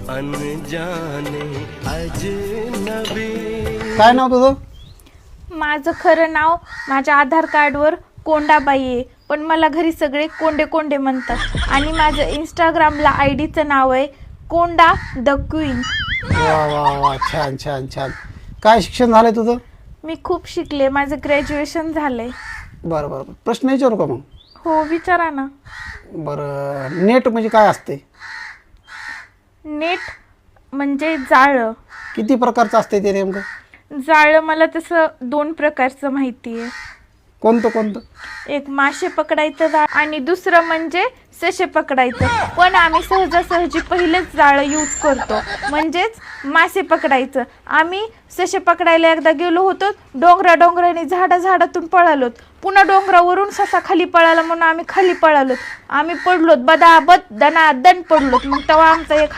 अनजाने अजनबी। काय नाव तुझं? माझं खरं नाव माझ्या आधार कार्डवर कोंडाबाई आहे, पण मला घरी सगळे कोंडे कोंडे म्हणतात. आणि माझं इंस्टाग्रामला आयडीचं नाव आहे कोंडा द क्वीन. वा वा वा, छान छान छान. काय शिक्षण झालंय तुझं? मी खूप शिकले, माझं ग्रॅज्युएशन झालंय. बरं बरं, प्रश्न विचारू का मग? हो विचारा ना. बरं, नेट म्हणजे काय असते? नेट म्हणजे जाळं. किती प्रकारचं असते ते नेमकं? जाळं मला तसं 2 प्रकारचं माहिती आहे. कोणतं कोणतं? एक मासे पकडायचं जाळ आणि दुसरं म्हणजे ससे पकडायचं. पण आम्ही सहजासहजी पहिलेच जाळं यूज करतो, म्हणजेच मासे पकडायचं. आम्ही ससे पकडायला एकदा गेलो होतो, डोंगराने झाडातून पळालोत. पुन्हा डोंगरावरून ससा खाली पळाला म्हणून आम्ही खाली पळालोत. आम्ही पडलोत, बदाबद दनादन पडलोत. मग तेव्हा आमचा एक